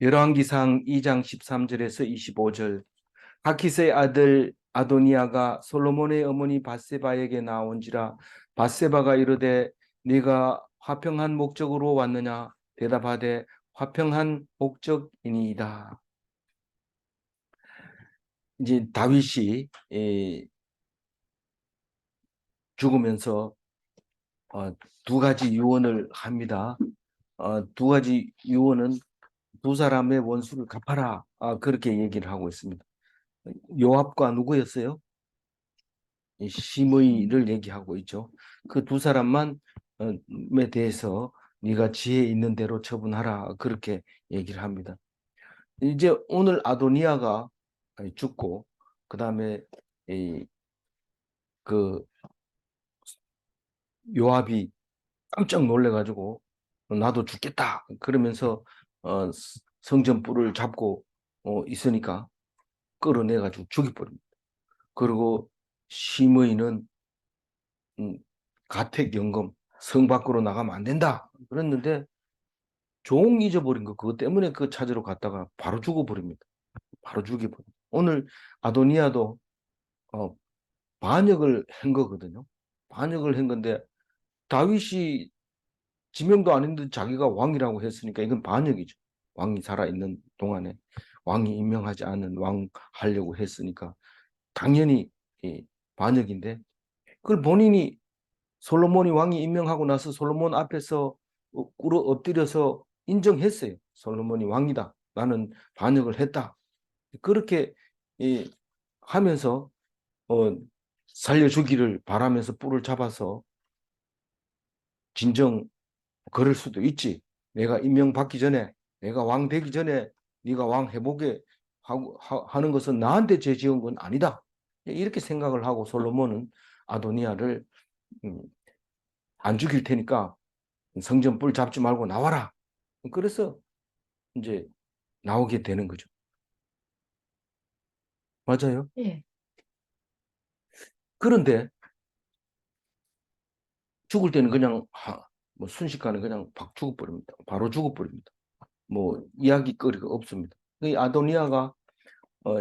열왕기상 2장 13절에서 25절. 하키스의 아들 아도니아가 솔로몬의 어머니 밧세바에게 나온지라 밧세바가 이르되 네가 화평한 목적으로 왔느냐 대답하되 화평한 목적이니이다. 이제 다윗이 죽으면서 두 가지 유언을 합니다. 두 가지 유언은 두 사람의 원수를 갚아라. 그렇게 얘기를 하고 있습니다. 요압과 누구였어요? 시므이를 얘기하고 있죠. 그 두 사람만 에 대해서 네가 지혜 있는 대로 처분하라. 그렇게 얘기를 합니다. 이제 오늘 아도니아가 죽고 그다음에 그 요압이 깜짝 놀래가지고 나도 죽겠다 그러면서 성전 뿔을 잡고 있으니까 끌어내가지고 죽여버립니다. 그리고 시므이는 가택연금 성 밖으로 나가면 안 된다 그랬는데 종 잊어버린 거 그것 때문에 그 찾으러 갔다가 바로 죽어버립니다. 바로 죽여버립니다. 오늘 아도니아도 어, 반역을 한 거거든요. 반역을 한 건데 다윗이 지명도 안 했는데 자기가 왕이라고 했으니까 이건 반역이죠. 왕이 살아있는 동안에 왕이 임명하지 않은 왕 하려고 했으니까 당연히 반역인데 그걸 본인이 솔로몬이 왕이 임명하고 나서 솔로몬 앞에서 꿇어 엎드려서 인정했어요. 솔로몬이 왕이다. 나는 반역을 했다. 그렇게 하면서 살려주기를 바라면서 뿔을 잡아서 진정 그럴 수도 있지. 내가 임명받기 전에 내가 왕 되기 전에 네가 왕 해보게 하는 것은 나한테 죄 지은 건 아니다. 이렇게 생각을 하고 솔로몬은 아도니아를 안 죽일 테니까 성전 뿔 잡지 말고 나와라. 그래서 이제 나오게 되는 거죠. 맞아요. 예. 그런데 죽을 때는 그냥 뭐 순식간에 그냥 박 죽어버립니다. 바로 죽어버립니다. 뭐 이야기거리가 없습니다. 이 아도니아가 어,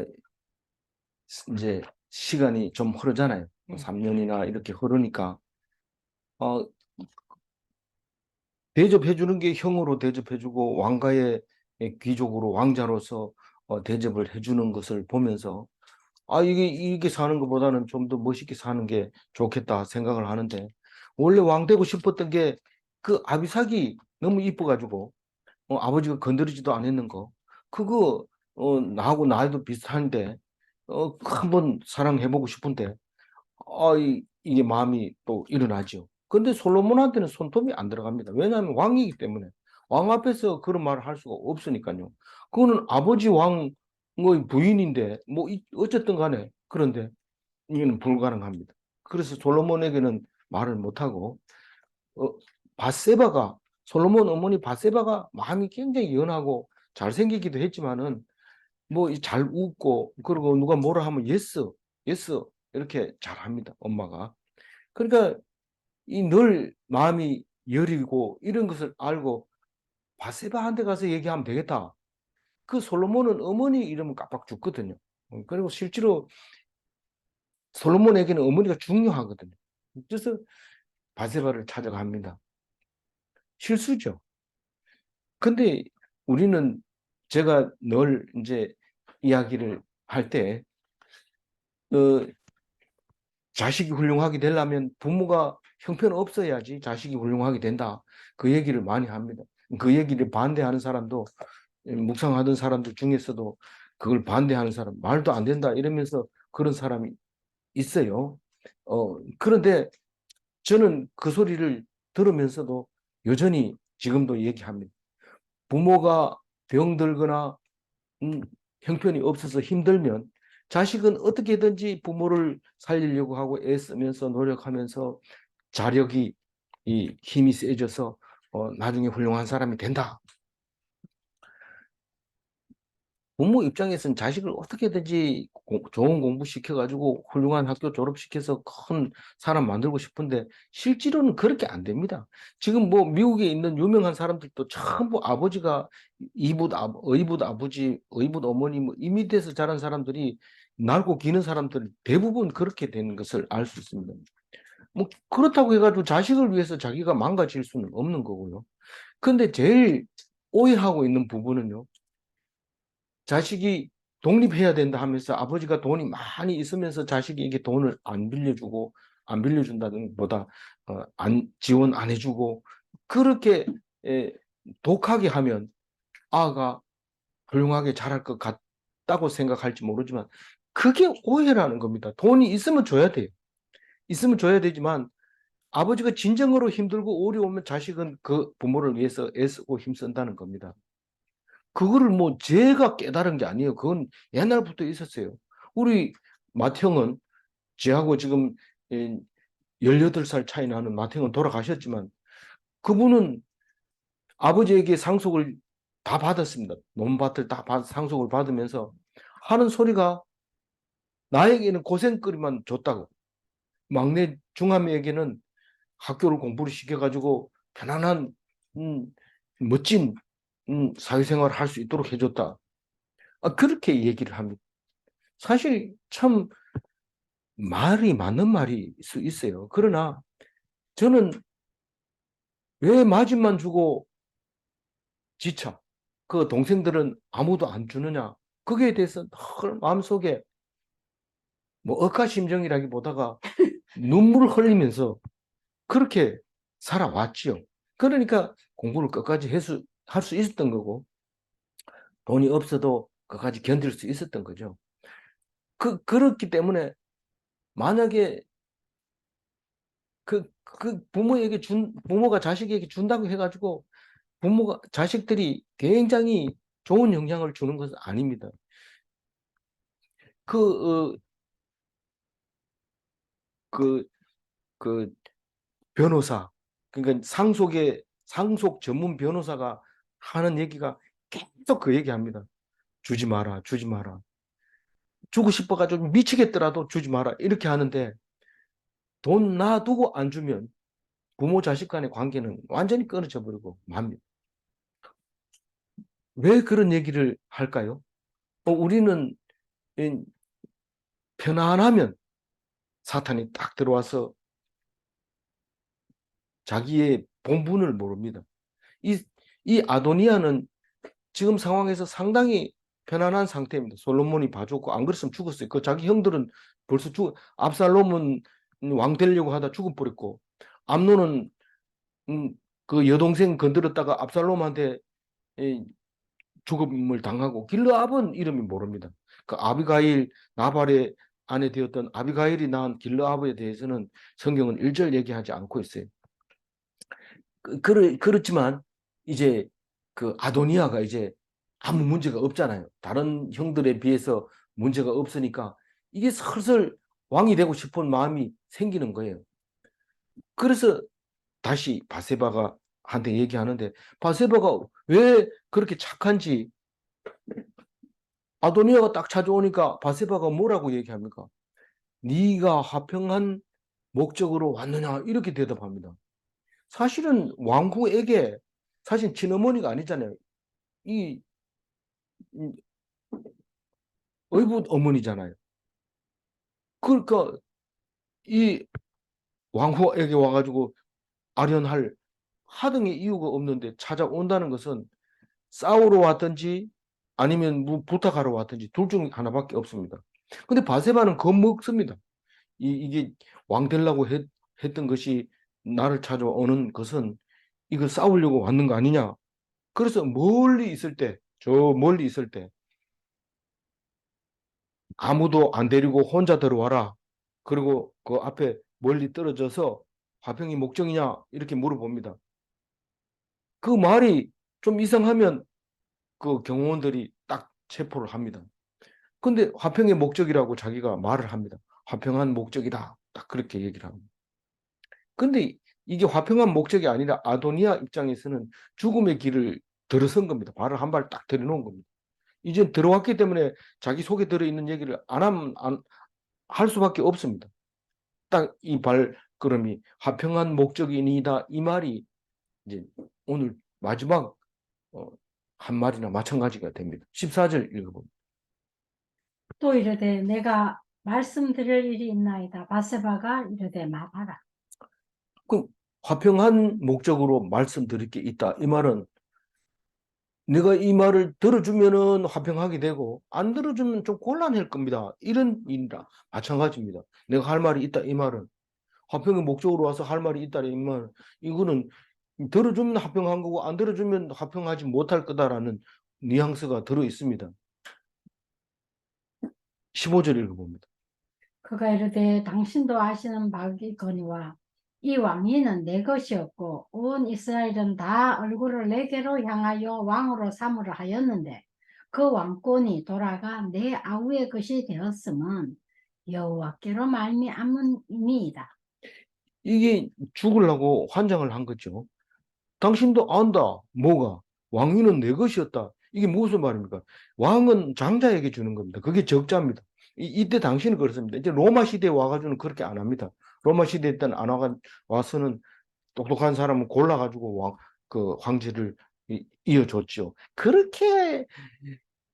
이제 시간이 좀 흐르잖아요. 3년이나 이렇게 흐르니까 어, 대접해주는 게 형으로 대접해주고 왕가의 귀족으로 왕자로서 대접을 해주는 것을 보면서 이게 사는 것보다는 좀 더 멋있게 사는 게 좋겠다 생각을 하는데 원래 왕 되고 싶었던 게 그 아비삭이 너무 이뻐가지고 아버지가 건드리지도 않았는 거 그거 나하고 나이도 비슷한데 한번 사랑해보고 싶은데 이게 마음이 또 일어나죠. 근데 솔로몬한테는 손톱이 안 들어갑니다. 왜냐하면 왕이기 때문에 왕 앞에서 그런 말을 할 수가 없으니까요. 그거는 아버지 왕의 부인인데 뭐 어쨌든 간에 그런데 이거는 불가능합니다. 그래서 솔로몬에게는 말을 못하고 어, 밧세바가 솔로몬 어머니 밧세바가 마음이 굉장히 연하고 잘생기기도 했지만은 뭐 잘 웃고 그리고 누가 뭐라 하면 예스 예스 이렇게 잘합니다. 엄마가. 그러니까 이 늘 마음이 여리고 이런 것을 알고 밧세바한테 가서 얘기하면 되겠다. 그 솔로몬은 어머니 이름을 깜빡 죽거든요. 그리고 실제로 솔로몬에게는 어머니가 중요하거든요. 그래서 밧세바를 찾아갑니다. 실수죠. 근데 우리는 제가 늘 이제 이야기를 할 때, 자식이 훌륭하게 되려면 부모가 형편없어야지 자식이 훌륭하게 된다. 그 얘기를 많이 합니다. 그 얘기를 반대하는 사람도, 묵상하던 사람들 중에서도 그걸 반대하는 사람, 말도 안 된다 이러면서 그런 사람이 있어요. 그런데 저는 그 소리를 들으면서도 여전히 지금도 얘기합니다. 부모가 병들거나 형편이 없어서 힘들면 자식은 어떻게든지 부모를 살리려고 하고 애쓰면서 노력하면서 자력이 이 힘이 세져서 나중에 훌륭한 사람이 된다. 부모 입장에서는 자식을 어떻게든지 좋은 공부 시켜가지고 훌륭한 학교 졸업시켜서 큰 사람 만들고 싶은데 실제로는 그렇게 안 됩니다. 지금 뭐 미국에 있는 유명한 사람들도 전부 아버지가 의붓 아버지, 의붓 어머니 뭐 이 밑에서 자란 사람들이 날고 기는 사람들 대부분 그렇게 되는 것을 알 수 있습니다. 뭐 그렇다고 해가지고 자식을 위해서 자기가 망가질 수는 없는 거고요. 근데 제일 오해하고 있는 부분은요. 자식이 독립해야 된다 하면서 아버지가 돈이 많이 있으면서 자식에게 돈을 안 빌려주고 안 빌려준다는 보다 안 지원 안 해주고 그렇게 에, 독하게 하면 아가 훌륭하게 자랄 것 같다고 생각할지 모르지만 그게 오해라는 겁니다. 돈이 있으면 줘야 돼요. 있으면 줘야 되지만 아버지가 진정으로 힘들고 어려우면 자식은 그 부모를 위해서 애쓰고 힘쓴다는 겁니다. 그거를 뭐 제가 깨달은 게 아니에요. 그건 옛날부터 있었어요. 우리 맏형은 제하고 지금 18살 차이 나는 맏형은 돌아가셨지만 그분은 아버지에게 상속을 다 받았습니다. 논밭을 다 상속을 받으면서 하는 소리가 나에게는 고생거리만 줬다고. 막내 중함에게는 학교를 공부를 시켜가지고 편안한 멋진 사회생활을 할 수 있도록 해줬다. 그렇게 얘기를 합니다. 사실 참 말이 맞는 말일 수 있어요. 그러나 저는 왜 마진만 주고 지쳐? 그 동생들은 아무도 안 주느냐? 거기에 대해서 마음속에 뭐 억하심정이라기보다가 눈물을 흘리면서 그렇게 살아왔지요. 그러니까 공부를 끝까지 할 수 있었던 거고 돈이 없어도 끝까지 견딜 수 있었던 거죠. 그렇기 때문에 만약에 부모가 자식에게 준다고 해가지고 자식들이 굉장히 좋은 영향을 주는 것은 아닙니다. 그, 어, 그, 그 변호사, 그러니까 상속 전문 변호사가 하는 얘기가 계속 그 얘기합니다. 주지 마라, 주지 마라. 주고 싶어가지고 미치겠더라도 주지 마라. 이렇게 하는데 돈 놔두고 안 주면 부모 자식 간의 관계는 완전히 끊어져 버리고 맙니다. 왜 그런 얘기를 할까요? 우리는 편안하면 사탄이 딱 들어와서 자기의 본분을 모릅니다. 이, 이 아도니아는 지금 상황에서 상당히 편안한 상태입니다. 솔로몬이 봐줬고 안 그랬으면 죽었어요. 그 자기 형들은 벌써 압살롬은 왕 되려고 하다 죽어버렸고 암논은 음, 그 여동생 건드렸다가 압살롬한테 죽음을 당하고 길르압은 이름이 모릅니다. 그 아비가일 나발의 아내 되었던 아비가일이 낳은 길르압에 대해서는 성경은 일절 얘기하지 않고 있어요. 그렇지만 이제 그 아도니아가 이제 아무 문제가 없잖아요. 다른 형들에 비해서 문제가 없으니까 이게 슬슬 왕이 되고 싶은 마음이 생기는 거예요. 그래서 다시 바세바가 한테 얘기하는데 바세바가 왜 그렇게 착한지 아도니아가 딱 찾아오니까 바세바가 뭐라고 얘기합니까? 네가 화평한 목적으로 왔느냐 이렇게 대답합니다. 사실은 왕후에게 사실 친어머니가 아니잖아요. 이 의붓 어머니잖아요. 그러니까 이 왕후에게 와가지고 아련할 하등의 이유가 없는데 찾아온다는 것은 싸우러 왔든지 아니면 뭐 부탁하러 왔든지 둘 중 하나밖에 없습니다. 근데 바세바는 겁먹습니다. 이게 왕 되려고 했던 것이 나를 찾아오는 것은 이거 싸우려고 왔는 거 아니냐. 그래서 저 멀리 있을 때 아무도 안 데리고 혼자 들어와라. 그리고 그 앞에 멀리 떨어져서 화평이 목적이냐 이렇게 물어봅니다. 그 말이 좀 이상하면 그 경호원들이 딱 체포를 합니다. 근데 화평의 목적이라고 자기가 말을 합니다. 화평한 목적이다. 딱 그렇게 얘기를 합니다. 근데 이게 화평한 목적이 아니라 아도니아 입장에서는 죽음의 길을 들어선 겁니다. 발을 한 발 딱 들여놓은 겁니다. 이제 들어왔기 때문에 자기 속에 들어있는 얘기를 할 수밖에 없습니다. 딱 이 발걸음이 화평한 목적이니이다 이 말이 이제 오늘 마지막 한 말이나 마찬가지가 됩니다. 14절 읽어봅니다. 또 이르되 내가 말씀드릴 일이 있나이다. 바세바가 이르되 말하라. 그 화평한 목적으로 말씀드릴 게 있다. 이 말은 내가 이 말을 들어주면은 화평하게 되고 안 들어주면 좀 곤란할 겁니다. 이런 일이라 마찬가지입니다. 내가 할 말이 있다. 이 말은 화평의 목적으로 와서 할 말이 있다. 이 말 이거는 들어주면 화평한 거고 안 들어주면 화평하지 못할 거다라는 뉘앙스가 들어 있습니다. 15절 읽어봅니다. 그가 이르되 당신도 아시는 바이거니와 이 왕위는 내 것이었고 온 이스라엘은 다 얼굴을 내게로 향하여 왕으로 삼으려 하였는데 그 왕권이 돌아가 내 아우의 것이 되었음은 여호와께로 말미암음이니이다. 이게 죽으려고 환장을 한 거죠. 당신도 안다. 뭐가? 왕위는 내 것이었다. 이게 무슨 말입니까? 왕은 장자에게 주는 겁니다. 그게 적자입니다. 이때 당신은 그렇습니다. 이제 로마 시대에 와가지고는 그렇게 안 합니다. 로마 시대 때는 안 와서는 똑똑한 사람은 골라가지고 그 황제를 이어줬죠. 그렇게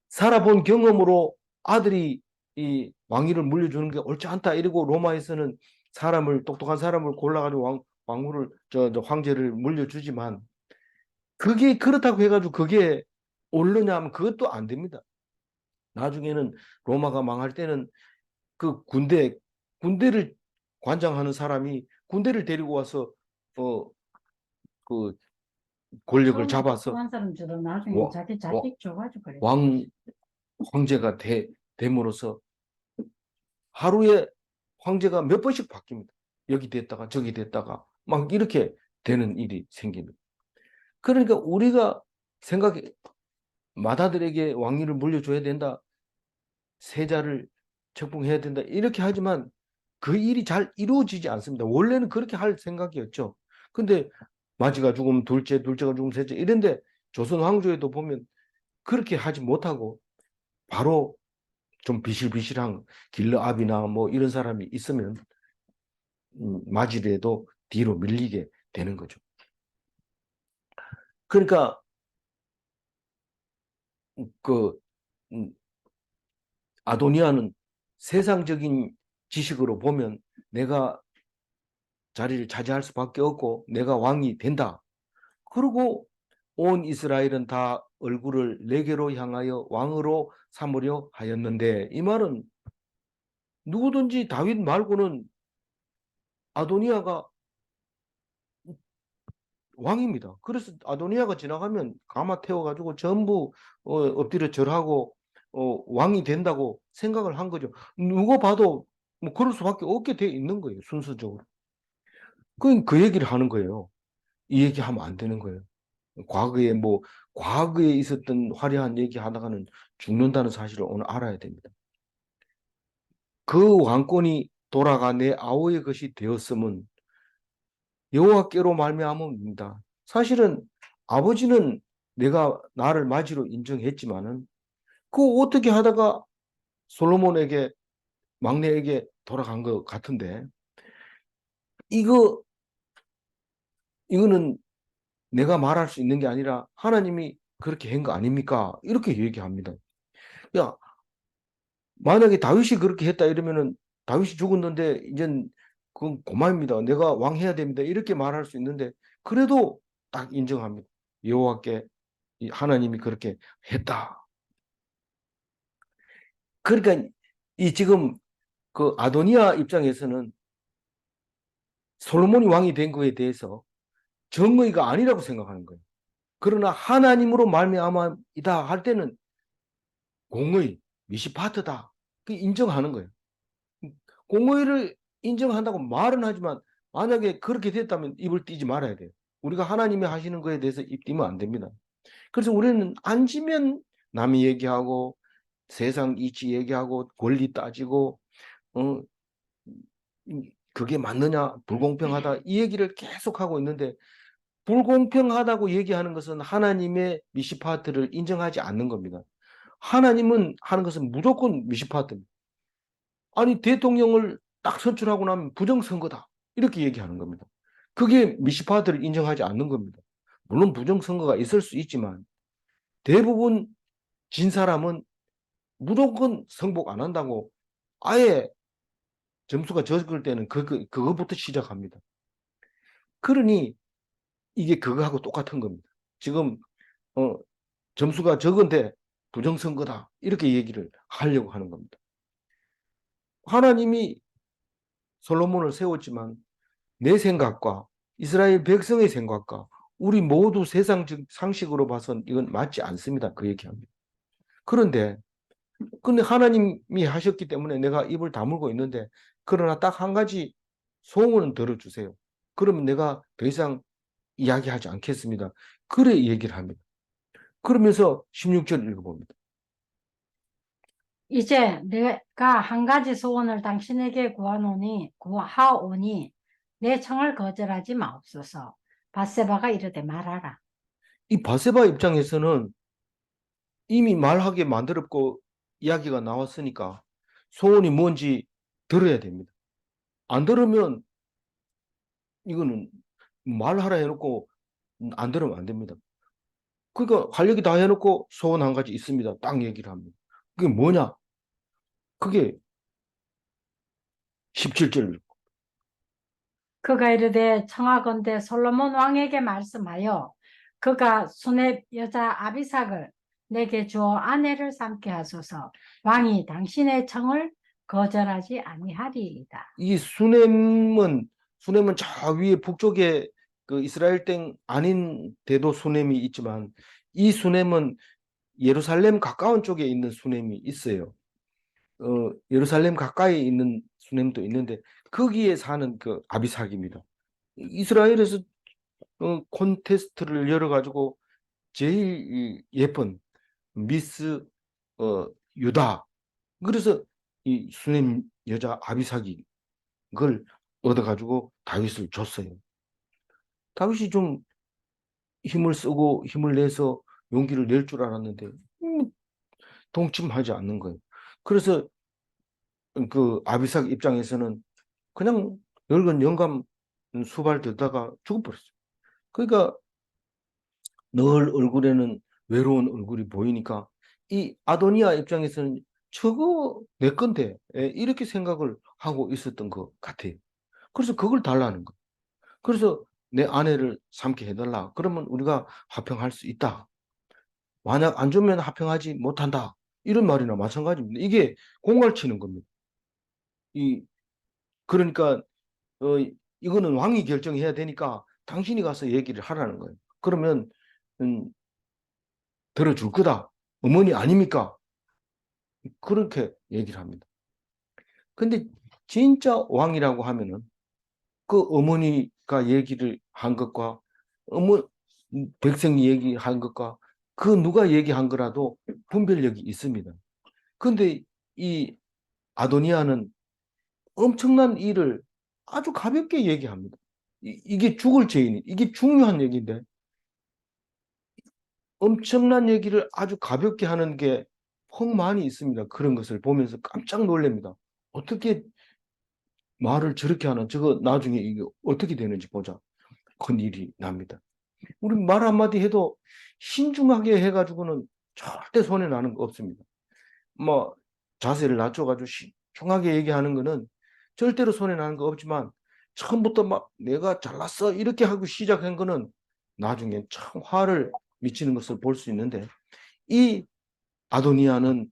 살아본 경험으로 아들이 이 왕위를 물려주는 게 옳지 않다. 이러고 로마에서는 똑똑한 사람을 골라가지고 왕후를, 황제를 물려주지만 그게 그렇다고 해가지고 그게 옳느냐 하면 그것도 안 됩니다. 나중에는 로마가 망할 때는 그 군대를 관장하는 사람이 군대를 데리고 와서 그 권력을 잡아서 한 사람 주로 나중에 와, 자기 와, 자식 줘가지고 그래. 황제가 됨으로써 하루에 황제가 몇 번씩 바뀝니다. 여기 됐다가 저기 됐다가 막 이렇게 되는 일이 생깁니다. 그러니까 우리가 생각해 맏아들에게 왕위를 물려줘야 된다. 세자를 책봉해야 된다. 이렇게 하지만 그 일이 잘 이루어지지 않습니다. 원래는 그렇게 할 생각이었죠. 근데 마지가 죽으면 둘째, 둘째가 죽으면 셋째 이런데 조선 왕조에도 보면 그렇게 하지 못하고 바로 좀 비실비실한 길르압이나 뭐 이런 사람이 있으면 마지라도 뒤로 밀리게 되는 거죠. 그러니까 그 아도니아는 세상적인 지식으로 보면 내가 자리를 차지할 수밖에 없고 내가 왕이 된다. 그리고 온 이스라엘은 다 얼굴을 내게로 향하여 왕으로 삼으려 하였는데 이 말은 누구든지 다윗 말고는 아도니아가 왕입니다. 그래서 아도니아가 지나가면 가마 태워가지고 전부 엎드려 절하고 왕이 된다고 생각을 한 거죠. 누가 봐도 뭐 그럴 수밖에 없게 돼 있는 거예요. 순서적으로. 그 얘기를 하는 거예요. 이 얘기하면 안 되는 거예요. 과거에 있었던 화려한 얘기 하다가는 죽는다는 사실을 오늘 알아야 됩니다. 그 왕권이 돌아가 내 아우의 것이 되었음은 여호와께로 말미암음입니다. 사실은 아버지는 나를 맞이로 인정했지만은 그 어떻게 하다가 솔로몬에게 막내에게 돌아간 것 같은데 이거는 내가 말할 수 있는 게 아니라 하나님이 그렇게 한 거 아닙니까? 이렇게 얘기합니다. 야, 만약에 다윗이 그렇게 했다 이러면은 다윗이 죽었는데 이젠 그건 고마입니다. 내가 왕 해야 됩니다. 이렇게 말할 수 있는데 그래도 딱 인정합니다. 여호와께 하나님이 그렇게 했다. 그러니까 이 지금 그 아도니아 입장에서는 솔로몬이 왕이 된 거에 대해서 정의가 아니라고 생각하는 거예요. 그러나 하나님으로 말미암아이다 할 때는 공의, 미시파트다. 그 인정하는 거예요. 공의를 인정한다고 말은 하지만 만약에 그렇게 됐다면 입을 띄지 말아야 돼요. 우리가 하나님이 하시는 거에 대해서 입 띄면 안 됩니다. 그래서 우리는 앉으면 남이 얘기하고 세상 이치 얘기하고 권리 따지고 어, 그게 맞느냐 불공평하다 이 얘기를 계속 하고 있는데 불공평하다고 얘기하는 것은 하나님의 미시파트를 인정하지 않는 겁니다. 하나님은 하는 것은 무조건 미시파입니다. 아니, 대통령을 딱 선출하고 나면 부정선거다. 이렇게 얘기하는 겁니다. 그게 미시파들을 인정하지 않는 겁니다. 물론 부정선거가 있을 수 있지만 대부분 진 사람은 무조건 승복 안 한다고 아예 점수가 적을 때는 그거부터 시작합니다. 그러니 이게 그거하고 똑같은 겁니다. 지금 어, 점수가 적은데 부정선거다. 이렇게 얘기를 하려고 하는 겁니다. 하나님이 솔로몬을 세웠지만 내 생각과 이스라엘 백성의 생각과 우리 모두 세상적 상식으로 봐선 이건 맞지 않습니다. 그 얘기합니다. 그런데 근데 하나님이 하셨기 때문에 내가 입을 다물고 있는데 그러나 딱 한 가지 소원은 들어주세요. 그러면 내가 더 이상 이야기하지 않겠습니다. 그래 얘기를 합니다. 그러면서 16절 읽어봅니다. 이제 내가 한 가지 소원을 당신에게 구하오니 내 청을 거절하지 마옵소서. 밧세바가 이르되 말하라. 이 바세바 입장에서는 이미 말하게 만들었고 이야기가 나왔으니까 소원이 뭔지 들어야 됩니다. 안 들으면 이거는 말하라 해놓고 안 들으면 안 됩니다. 그러니까 할 얘기 다 해놓고 소원 한 가지 있습니다. 딱 얘기를 합니다. 그게 뭐냐? 그게 17절. 그가 이르되 청하건대 솔로몬 왕에게 말씀하여 그가 수렙 여자 아비삭을 내게 주어 아내를 삼게 하소서. 왕이 당신의 청을 거절하지 아니하리이다. 이 수넴은 저 위에 북쪽에 그 이스라엘 땅 아닌데도 수넴이 있지만 이 수넴은 예루살렘 가까운 쪽에 있는 수넴이 있어요. 예루살렘 가까이 있는 수넴도 있는데 거기에 사는 그 아비삭입니다. 이스라엘에서 콘테스트를 열어가지고 제일 예쁜 미스 유다. 그래서 이 수넴 여자 아비삭이 그걸 얻어가지고 다윗을 줬어요. 다윗이 좀 힘을 쓰고 힘을 내서 용기를 낼 줄 알았는데 동침하지 않는 거예요. 그래서 그 아비삭 입장에서는 그냥 늙은 영감 수발 들다가 죽어버렸어요. 그러니까 늘 얼굴에는 외로운 얼굴이 보이니까 이 아도니아 입장에서는 저거 내 건데 이렇게 생각을 하고 있었던 것 같아요. 그래서 그걸 달라는 거예요. 그래서 내 아내를 삼게 해달라. 그러면 우리가 화평할 수 있다. 만약 안 주면 화평하지 못한다. 이런 말이나 마찬가지입니다. 이게 공갈치는 겁니다. 이 그러니까 어, 이거는 왕이 결정해야 되니까 당신이 가서 얘기를 하라는 거예요. 그러면 음, 들어줄 거다. 어머니 아닙니까? 그렇게 얘기를 합니다. 근데 진짜 왕이라고 하면은 그 어머니가 얘기를 한 것과 어머 백성이 얘기한 것과 그 누가 얘기한 거라도 분별력이 있습니다. 근데 이 아도니아는 엄청난 일을 아주 가볍게 얘기합니다. 이게 죽을 죄인이 이게 중요한 얘기인데 엄청난 얘기를 아주 가볍게 하는 게 혹 많이 있습니다. 그런 것을 보면서 깜짝 놀랍니다. 어떻게 말을 저렇게 하나? 저거 나중에 이게 어떻게 되는지 보자. 큰 일이 납니다. 우리 말 한마디 해도 신중하게 해가지고는 절대 손해 나는 거 없습니다. 뭐 자세를 낮춰가지고 신중하게 얘기하는 거는 절대로 손해 나는 거 없지만 처음부터 막 내가 잘났어 이렇게 하고 시작한 거는 나중에 참 화를 미치는 것을 볼 수 있는데 이 아도니아는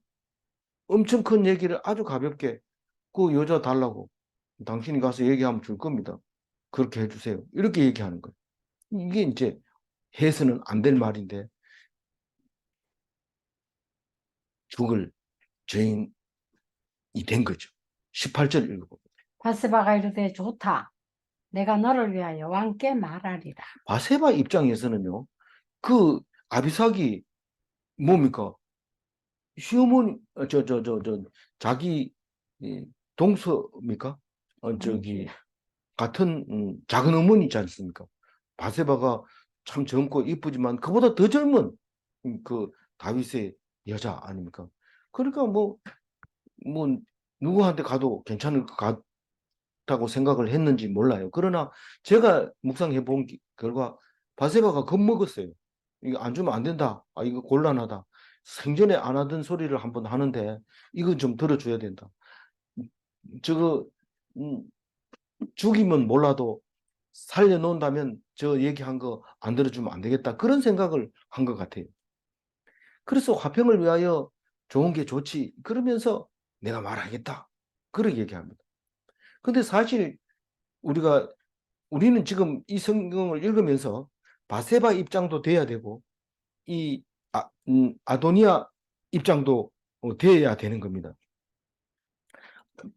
엄청 큰 얘기를 아주 가볍게 그 여자 달라고 당신이 가서 얘기하면 줄 겁니다. 그렇게 해주세요. 이렇게 얘기하는 거예요. 이게 이제 해서는 안 될 말인데 죽을 죄인이 된 거죠. 18절 읽어봅니다. 밧세바가 이르되 좋다. 내가 너를 위하여 왕께 말하리라. 바세바 입장에서는요, 그 아비삭이 뭡니까? 시어머니, 자기 동서입니까? 저기, 같은 작은 어머니 있지 않습니까? 바세바가 참 젊고 이쁘지만 그보다 더 젊은 그 다윗의 여자 아닙니까? 그러니까 뭐 누구한테 가도 괜찮을 것 같다고 생각을 했는지 몰라요. 그러나 제가 묵상해 본 결과 바세바가 겁먹었어요. 이거 안 주면 안 된다. 아, 이거 곤란하다. 생전에 안 하던 소리를 한번 하는데 이거 좀 들어줘야 된다. 저거 음, 죽이면 몰라도 살려놓는다면 저 얘기한 거 안 들어주면 안 되겠다. 그런 생각을 한 것 같아요. 그래서 화평을 위하여 좋은 게 좋지. 그러면서 내가 말하겠다. 그렇게 얘기합니다. 근데 사실 우리는 지금 이 성경을 읽으면서 바세바 입장도 돼야 되고 이 아도니아 입장도 돼야 되는 겁니다.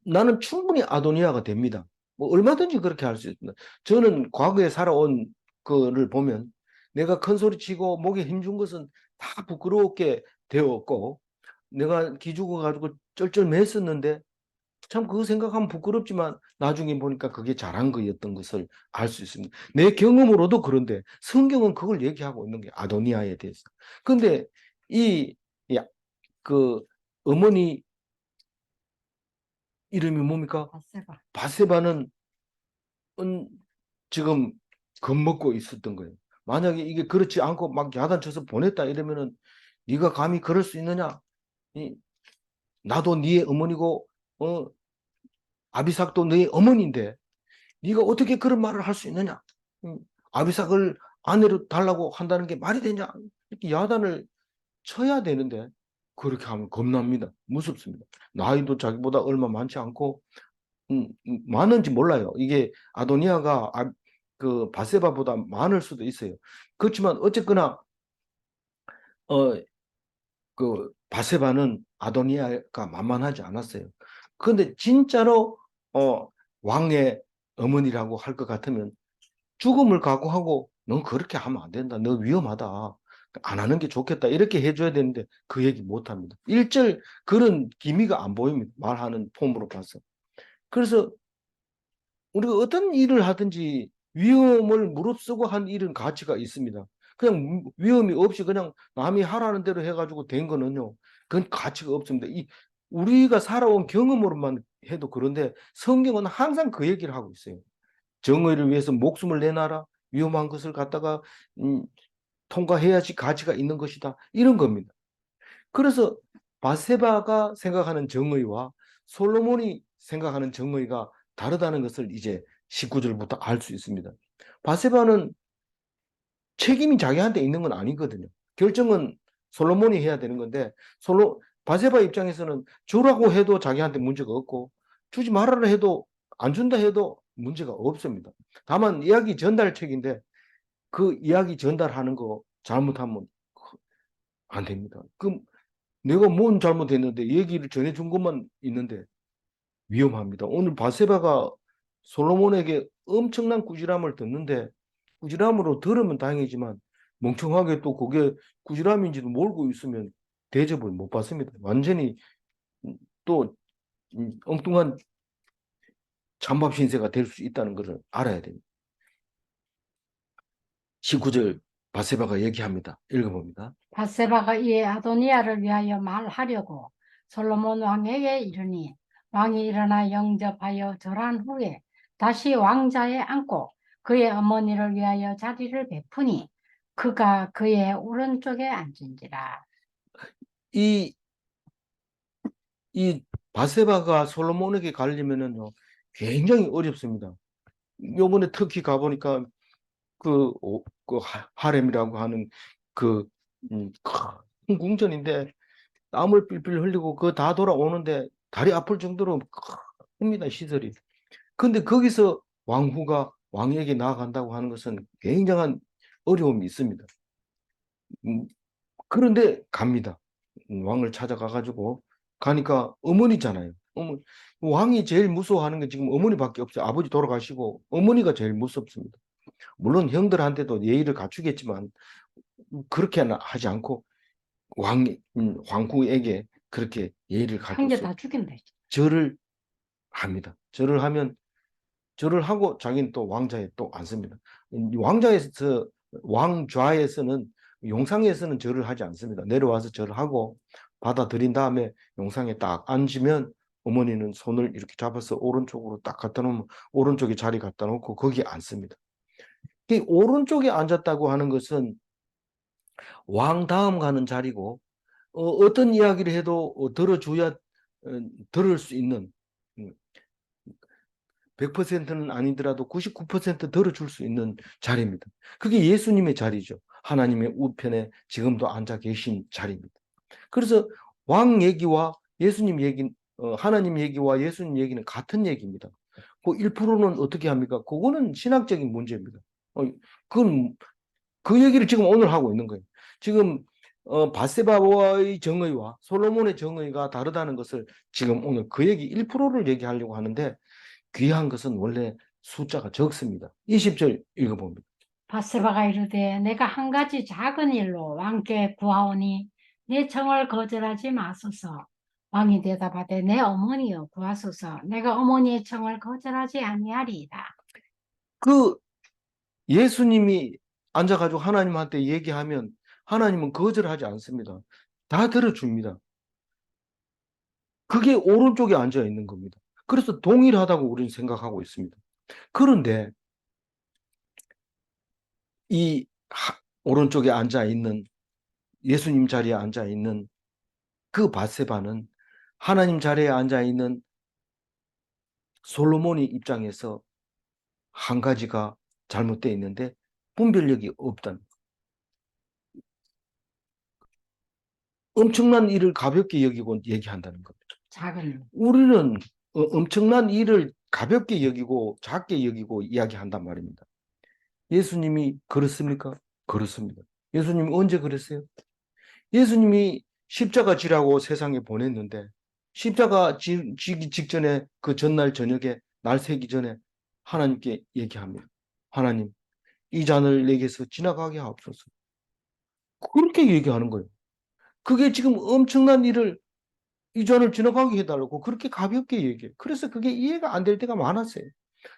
나는 충분히 아도니아가 됩니다. 뭐 얼마든지 그렇게 할 수 있습니다. 저는 과거에 살아온 거를 보면 내가 큰 소리 치고 목에 힘준 것은 다 부끄럽게 되었고 내가 기죽어 가지고 쩔쩔맸었는데 참 그거 생각하면 부끄럽지만 나중에 보니까 그게 잘한 거였던 것을 알 수 있습니다. 내 경험으로도 그런데 성경은 그걸 얘기하고 있는 게 아도니아에 대해서. 근데 이, 그 어머니 이름이 뭡니까? 바세바. 바세바는 지금 겁먹고 있었던 거예요. 만약에 이게 그렇지 않고 막 야단쳐서 보냈다 이러면은 네가 감히 그럴 수 있느냐? 나도 네의 어머니고 아비삭도 너의 어머니인데 네가 어떻게 그런 말을 할 수 있느냐? 아비삭을 아내로 달라고 한다는 게 말이 되냐? 이렇게 야단을 쳐야 되는데 그렇게 하면 겁납니다. 무섭습니다. 나이도 자기보다 얼마 많지 않고 많은지 몰라요. 이게 아도니아가 그 바세바보다 많을 수도 있어요. 그렇지만 어쨌거나 어, 그 바세바는 아도니아가 만만하지 않았어요. 그런데 진짜로 왕의 어머니라고 할 것 같으면 죽음을 각오하고 넌 그렇게 하면 안 된다. 너 위험하다. 안 하는 게 좋겠다. 이렇게 해줘야 되는데 그 얘기 못 합니다. 일절 그런 기미가 안 보입니다. 말하는 폼으로 봐서. 그래서 우리가 어떤 일을 하든지 위험을 무릅쓰고 한 일은 가치가 있습니다. 그냥 위험이 없이 그냥 남이 하라는 대로 해가지고 된 거는요, 그건 가치가 없습니다. 우리가 살아온 경험으로만 해도 그런데 성경은 항상 그 얘기를 하고 있어요. 정의를 위해서 목숨을 내놔라. 위험한 것을 갖다가 통과해야지 가치가 있는 것이다. 이런 겁니다. 그래서 바세바가 생각하는 정의와 솔로몬이 생각하는 정의가 다르다는 것을 이제 19절부터 알 수 있습니다. 바세바는 책임이 자기한테 있는 건 아니거든요. 결정은 솔로몬이 해야 되는 건데 바세바 입장에서는 주라고 해도 자기한테 문제가 없고 주지 말아라 해도 안 준다 해도 문제가 없습니다. 다만 이야기 전달책인데 그 이야기 전달하는 거 잘못하면 안 됩니다. 그럼 내가 뭔 잘못했는데 얘기를 전해준 것만 있는데 위험합니다. 오늘 바세바가 솔로몬에게 엄청난 꾸지람을 듣는데 꾸지람으로 들으면 다행이지만 멍청하게 또 그게 꾸지람인지도 모르고 있으면 대접을 못 받습니다. 완전히 또 엉뚱한 찬밥 신세가 될 수 있다는 것을 알아야 됩니다. 19절 바세바가 얘기합니다. 읽어봅니다. 바세바가 이에 아도니아를 위하여 말하려고 솔로몬 왕에게 이르니 왕이 일어나 영접하여 절한 후에 다시 왕자에 앉고 그의 어머니를 위하여 자리를 베푸니 그가 그의 오른쪽에 앉은지라. 이, 이 바세바가 솔로몬에게 가려면은요, 굉장히 어렵습니다. 요번에 터키 가보니까 그 하렘이라고 하는 그, 큰 궁전인데 땀을 삘삘 흘리고 그 다 돌아오는데 다리 아플 정도로 큽니다, 시설이. 근데 거기서 왕후가 왕에게 나아간다고 하는 것은 굉장한 어려움이 있습니다. 음, 그런데 갑니다. 왕을 찾아가가지고 가니까 어머니잖아요. 왕이 제일 무서워하는 게 지금 어머니밖에 없어요. 아버지 돌아가시고 어머니가 제일 무섭습니다. 물론 형들한테도 예의를 갖추겠지만 그렇게 하지 않고 황후에게 그렇게 예의를 한 개 갖춰서 다 죽인다. 절을 합니다. 절을 하고 자기는 또 왕자에 또 앉습니다. 왕좌에서는 용상에서는 절을 하지 않습니다. 내려와서 절을 하고 받아들인 다음에 용상에 딱 앉으면 어머니는 손을 이렇게 잡아서 오른쪽으로 딱 갖다 놓으면 오른쪽에 자리 갖다 놓고 거기에 앉습니다. 이 오른쪽에 앉았다고 하는 것은 왕 다음 가는 자리고 어떤 이야기를 해도 들어줘야 들을 수 있는 100%는 아니더라도 99% 들어줄 수 있는 자리입니다. 그게 예수님의 자리죠. 하나님의 우편에 지금도 앉아 계신 자리입니다. 그래서 왕 얘기와 예수님 얘기, 하나님 얘기와 예수님 얘기는 같은 얘기입니다. 그 1%는 어떻게 합니까? 그거는 신학적인 문제입니다. 그건 그 얘기를 지금 오늘 하고 있는 거예요. 지금 바세바와의 정의와 솔로몬의 정의가 다르다는 것을 지금 오늘 그 얘기 1%를 얘기하려고 하는데 귀한 것은 원래 숫자가 적습니다. 20절 읽어봅니다. 바세바가 이르되 내가 한 가지 작은 일로 왕께 구하오니 내 청을 거절하지 마소서. 왕이 대답하되 내 어머니여 구하소서. 내가 어머니의 청을 거절하지 아니하리이다. 그 예수님이 앉아가지고 하나님한테 얘기하면 하나님은 거절하지 않습니다. 다 들어줍니다. 그게 오른쪽에 앉아 있는 겁니다. 그래서 동일하다고 우리는 생각하고 있습니다. 그런데 이 오른쪽에 앉아 있는 예수님 자리에 앉아 있는 그 바세바는 하나님 자리에 앉아 있는 솔로몬의 입장에서 한 가지가 잘못되어 있는데 분별력이 없다는 엄청난 일을 가볍게 여기고 얘기한다는 겁니다. 작은 우리는 엄청난 일을 가볍게 여기고 작게 여기고 이야기한단 말입니다. 예수님이 그렇습니까? 그렇습니다. 예수님이 언제 그랬어요? 예수님이 십자가 지라고 세상에 보냈는데 십자가 지기 직전에 그 전날 저녁에 날 새기 전에 하나님께 얘기합니다. 하나님, 이 잔을 내게서 지나가게 하옵소서. 그렇게 얘기하는 거예요. 그게 지금 엄청난 일을 이 잔을 지나가게 해달라고 그렇게 가볍게 얘기해요. 그래서 그게 이해가 안 될 때가 많았어요.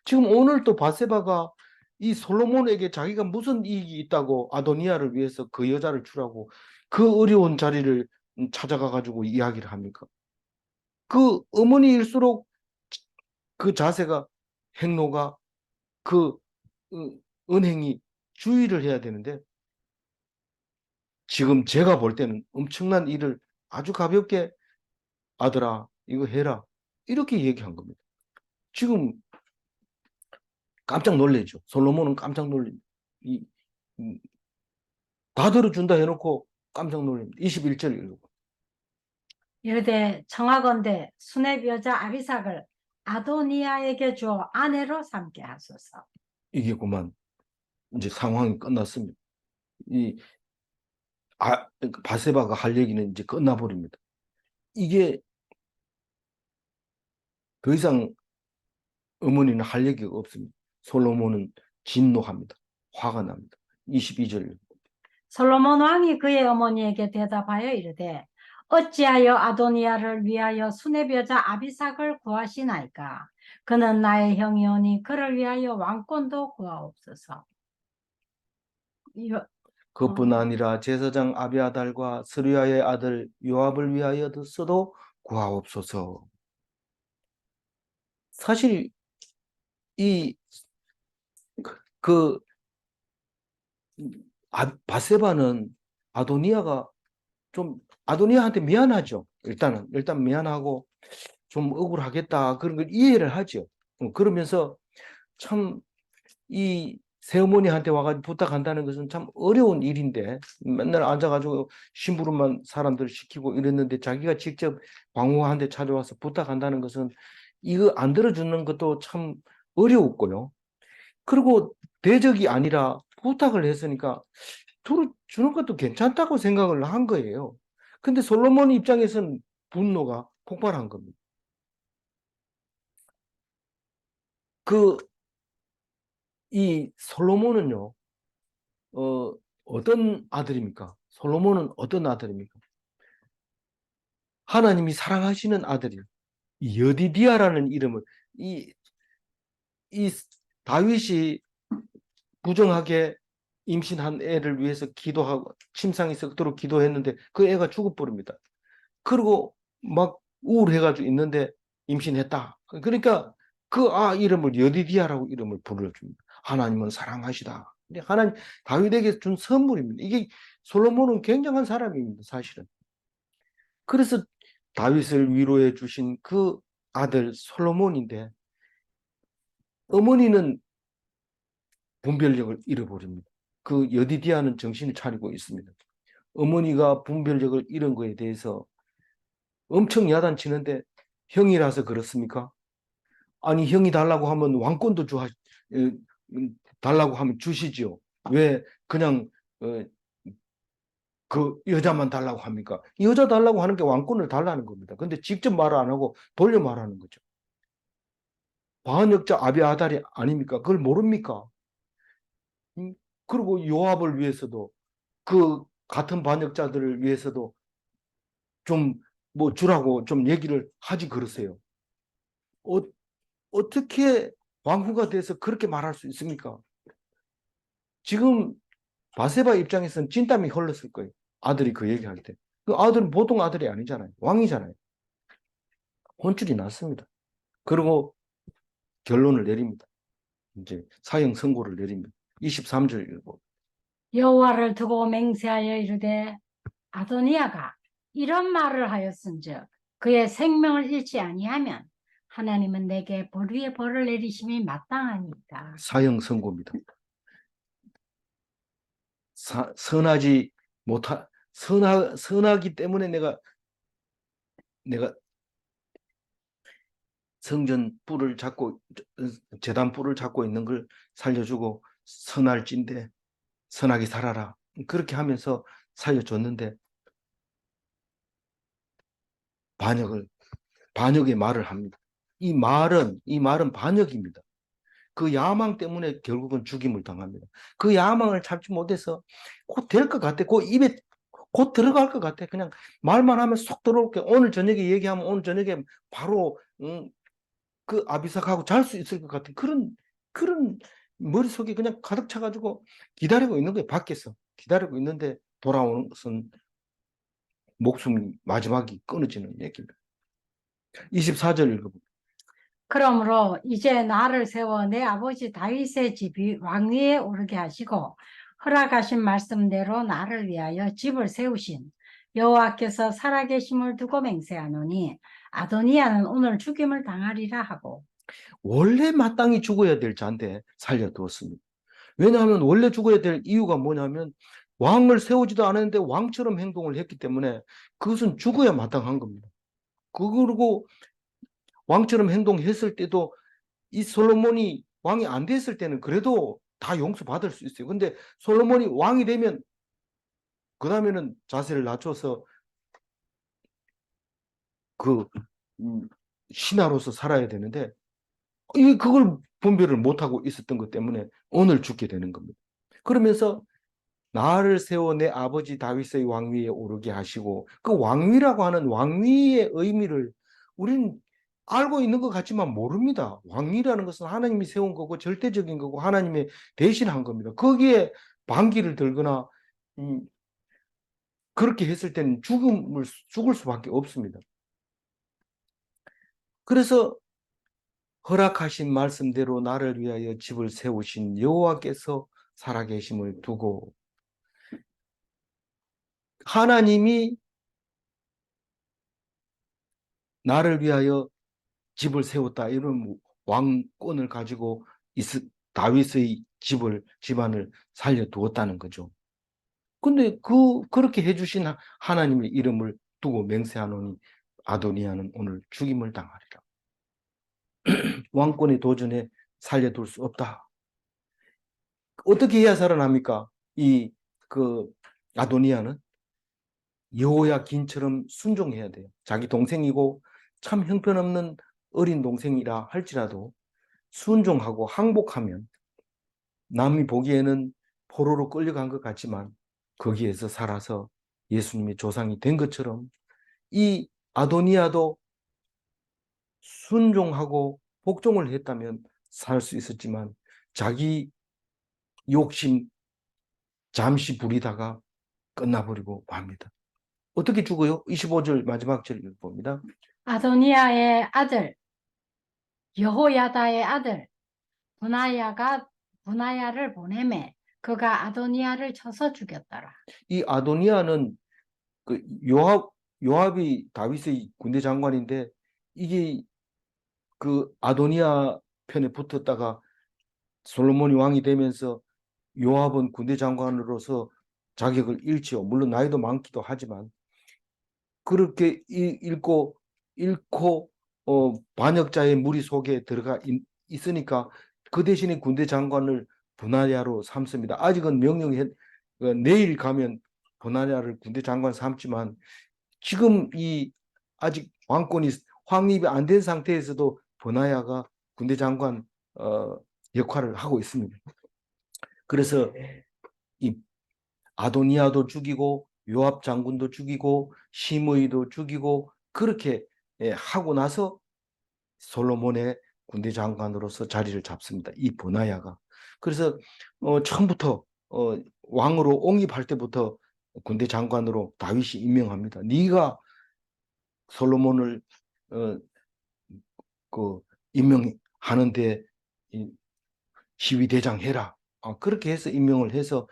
지금 오늘 또 바세바가 이 솔로몬에게 자기가 무슨 이익이 있다고 아도니아를 위해서 그 여자를 주라고 그 어려운 자리를 찾아가 가지고 이야기를 합니까? 그 어머니일수록 그 자세가 행로가 그 은행이 주의를 해야 되는데 지금 제가 볼 때는 엄청난 일을 아주 가볍게 아들아 이거 해라 이렇게 얘기한 겁니다. 지금 깜짝 놀래죠. 솔로몬은 깜짝 놀립니다. 다 들어준다 해놓고 깜짝 놀랍니다. 21절 읽고. 이르되 청하건대 수렙 여자 아비삭을 아도니아에게 주어 아내로 삼게 하소서. 이게 그만 이제 상황이 끝났습니다. 이 바세바가 할 얘기는 이제 끝나버립니다. 이게 더 이상 어머니는 할 얘기가 없습니다. 솔로몬은 진노합니다. 화가 납니다. 22절. 솔로몬 왕이 그의 어머니에게 대답하여 이르되 어찌하여 아도니아를 위하여 수렙 여자 아비삭을 구하시나이까? 그는 나의 형이오니 그를 위하여 왕권도 구하옵소서. 그뿐 아니라 제사장 아비아달과 스루야의 아들 요압을 위하여서도 구하옵소서. 사실 이 그 바세바는 아도니아가 좀 아도니아한테 미안하죠. 일단 미안하고 좀 억울하겠다 그런 걸 이해를 하죠. 그러면서 참 이 새어머니한테 와가지고 부탁한다는 것은 참 어려운 일인데 맨날 앉아가지고 심부름만 사람들 시키고 이랬는데 자기가 직접 광호한테 찾아와서 부탁한다는 것은 이거 안 들어주는 것도 참 어려웠고요. 그리고 대적이 아니라 부탁을 했으니까 들어주는 것도 괜찮다고 생각을 한 거예요. 근데 솔로몬 입장에서는 분노가 폭발한 겁니다. 이 솔로몬은요, 어떤 아들입니까? 솔로몬은 어떤 아들입니까? 하나님이 사랑하시는 아들이에요. 여디디아라는 이름을, 이 다윗이 부정하게 임신한 애를 위해서 기도하고 침상에 썩도록 기도했는데 그 애가 죽어버립니다. 그리고 막 우울해가지고 있는데 임신했다. 그러니까 그 이름을 여디디아라고 이름을 불러줍니다. 하나님은 사랑하시다. 근데 하나님 다윗에게 준 선물입니다. 이게 솔로몬은 굉장한 사람입니다, 사실은. 그래서 다윗을 위로해 주신 그 아들 솔로몬인데 어머니는 분별력을 잃어버립니다. 그 여디디아는 정신을 차리고 있습니다. 어머니가 분별력을 잃은 거에 대해서 엄청 야단치는데 형이라서 그렇습니까? 아니 형이 달라고 하면 왕권도 달라고 하면 주시죠. 왜 그냥 그 여자만 달라고 합니까? 여자 달라고 하는 게 왕권을 달라는 겁니다. 근데 직접 말을 안 하고 돌려 말하는 거죠. 반역자 아비아달이 아닙니까? 그걸 모릅니까? 음, 그리고 요압을 위해서도 그 같은 반역자들을 위해서도 좀 뭐 주라고 좀 얘기를 하지 그러세요. 어, 어떻게 왕후가 돼서 그렇게 말할 수 있습니까? 지금 바세바 입장에서는 진땀이 흘렀을 거예요. 아들이 그 얘기할 때. 그 아들은 보통 아들이 아니잖아요. 왕이잖아요. 혼쭐이 났습니다. 그리고 결론을 내립니다. 이제 사형 선고를 내립니다. 23절 읽고. 여호와를 두고 맹세하여 이르되 아도니아가 이런 말을 하였은즉 그의 생명을 잃지 아니하면 하나님은 내게 벌 위에 벌을 내리심이 마땅하니까. 사형 선고입니다. 선하지 선하기 때문에 내가 성전 뿔을 잡고 제단 뿔을 잡고 있는 걸 살려주고 선할진대 선하게 살아라. 그렇게 하면서 살려줬는데 반역의 말을 합니다. 이 말은 반역입니다. 그 야망 때문에 결국은 죽임을 당합니다. 그 야망을 참지 못해서 곧 될 것 같아. 곧 입에 곧 들어갈 것 같아. 그냥 말만 하면 쏙 들어올게. 오늘 저녁에 얘기하면 오늘 저녁에 바로 그 아비삭하고 잘 수 있을 것 같은 그런 머릿속에 그냥 가득 차가지고 기다리고 있는 거예요. 밖에서 기다리고 있는데 돌아오는 것은 목숨이 마지막이 끊어지는 얘기입니다. 24절 읽어보세요. 그러므로 이제 나를 세워 내 아버지 다윗의 집이 왕위에 오르게 하시고 허락하신 말씀대로 나를 위하여 집을 세우신 여호와께서 살아계심을 두고 맹세하노니 아도니아는 오늘 죽임을 당하리라 하고. 원래 마땅히 죽어야 될 자인데 살려두었습니다. 왜냐하면 원래 죽어야 될 이유가 뭐냐면 왕을 세우지도 않았는데 왕처럼 행동을 했기 때문에 그것은 죽어야 마땅한 겁니다. 그리고 왕처럼 행동했을 때도 이 솔로몬이 왕이 안 됐을 때는 그래도 다 용서받을 수 있어요. 근데 솔로몬이 왕이 되면 그 다음에는 자세를 낮춰서 그 신하로서 살아야 되는데 그걸 분별을 못하고 있었던 것 때문에 오늘 죽게 되는 겁니다. 그러면서 나를 세워 내 아버지 다윗의 왕위에 오르게 하시고 그 왕위라고 하는 왕위의 의미를 우리는 알고 있는 것 같지만 모릅니다. 왕위라는 것은 하나님이 세운 거고 절대적인 거고 하나님의 대신한 겁니다. 거기에 반기를 들거나 그렇게 했을 때는 죽을 수밖에 없습니다. 그래서 허락하신 말씀대로 나를 위하여 집을 세우신 여호와께서 살아계심을 두고 하나님이 나를 위하여 집을 세웠다 이런 왕권을 가지고 다윗의 집안을 살려두었다는 거죠. 근데 그렇게 해주신 하나님의 이름을 두고 맹세하노니 아도니아는 오늘 죽임을 당하리라. 왕권의 도전에 살려둘 수 없다. 어떻게 해야 살아납니까? 그 아도니아는 여호야긴처럼 순종해야 돼요. 자기 동생이고 참 형편없는 어린 동생이라 할지라도 순종하고 항복하면 남이 보기에는 포로로 끌려간 것 같지만 거기에서 살아서 예수님의 조상이 된 것처럼 이 아도니아도 순종하고 복종을 했다면 살 수 있었지만 자기 욕심, 잠시 부리다가 끝나버리고 맙니다. 어떻게 죽어요? 25절 마지막 절 봅니다. 아도니아의 아들 여호야다의 아들 분하야가 분하야를 보내매 그가 아도니아를 쳐서 죽였더라. 이 아도니아는 그 요압이 다윗의 군대 장관인데 이게 그 아도니아 편에 붙었다가 솔로몬이 왕이 되면서 요압은 군대 장관으로서 자격을 잃지요. 물론 나이도 많기도 하지만 그렇게 잃고 반역자의 무리 속에 들어가 있으니까 그 대신에 군대 장관을 분하야로 삼습니다. 아직은 내일 가면 분하야를 군대 장관 삼지만 지금 이 아직 왕권이 확립이 안 된 상태에서도 분하야가 군대 장관 역할을 하고 있습니다. 그래서 이 아도니아도 죽이고 요압 장군도 죽이고 시므이도 죽이고 그렇게 하고 나서 솔로몬의 군대 장관으로서 자리를 잡습니다. 이 버나야가. 그래서 처음부터 왕으로 옹립할 때부터 군대 장관으로 다윗이 임명합니다. 네가 솔로몬을 어, 그 임명하는데 시위대장 해라. 그렇게 해서 임명을 해서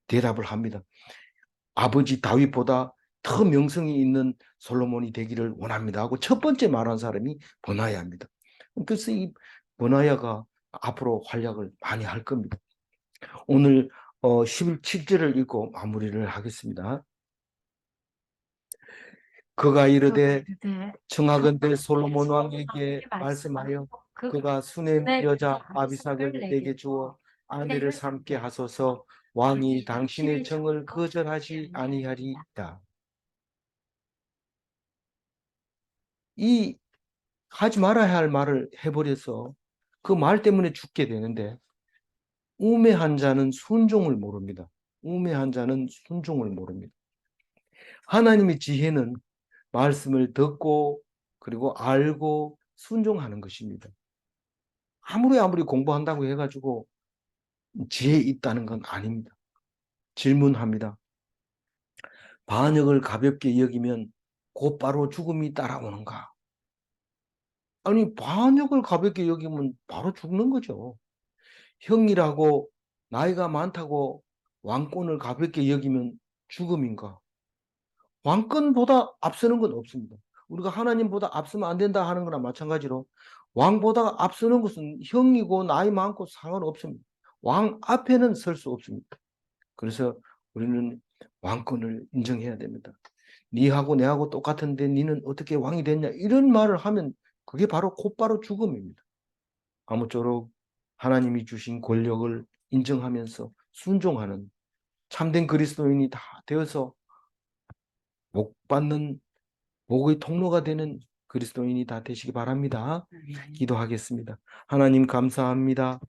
대답을 합니다. 아버지 다윗보다 더 명성이 있는 솔로몬이 되기를 원합니다 하고 첫 번째 말한 사람이 버나야입니다. 그래서 이 버나야가 앞으로 활약을 많이 할 겁니다. 오늘 17절을 읽고 마무리를 하겠습니다. 그가 이르되 청하건대 솔로몬 왕에게 말씀하여 그가 수넴 여자 아비삭을 내게 주어 아내를 삼게 하소서. 왕이 당신의 정을 거절하지 아니하리이다. 이 하지 말아야 할 말을 해버려서 그 말 때문에 죽게 되는데 우매한 자는 순종을 모릅니다. 우매한 자는 순종을 모릅니다. 하나님의 지혜는 말씀을 듣고 그리고 알고 순종하는 것입니다. 아무리 공부한다고 해가지고 지혜 있다는 건 아닙니다. 질문합니다. 반역을 가볍게 여기면 곧바로 죽음이 따라오는가? 아니, 반역을 가볍게 여기면 바로 죽는 거죠. 형이라고 나이가 많다고 왕권을 가볍게 여기면 죽음인가? 왕권보다 앞서는 건 없습니다. 우리가 하나님보다 앞서면 안 된다 하는 거나 마찬가지로 왕보다 앞서는 것은 형이고 나이 많고 상관없습니다. 왕 앞에는 설 수 없습니다. 그래서 우리는 왕권을 인정해야 됩니다. 니하고 내하고 똑같은데 니는 어떻게 왕이 됐냐 이런 말을 하면 그게 바로 곧바로 죽음입니다. 아무쪼록 하나님이 주신 권력을 인정하면서 순종하는 참된 그리스도인이 다 되어서 복받는 복의 통로가 되는 그리스도인이 다 되시기 바랍니다. 기도하겠습니다. 하나님 감사합니다.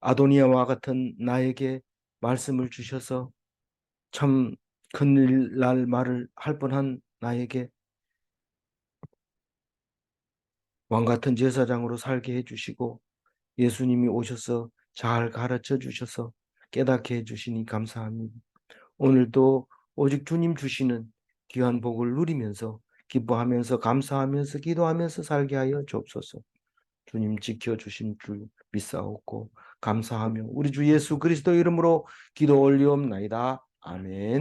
아도니아와 같은 나에게 말씀을 주셔서 참 큰일 날 말을 할 뻔한 나에게 왕 같은 제사장으로 살게 해주시고 예수님이 오셔서 잘 가르쳐 주셔서 깨닫게 해주시니 감사합니다. 오늘도 오직 주님 주시는 귀한 복을 누리면서 기뻐하면서 감사하면서 기도하면서 살게 하여 주옵소서. 주님 지켜주신 줄 믿사옵고 감사하며 우리 주 예수 그리스도 이름으로 기도 올리옵나이다. 아멘.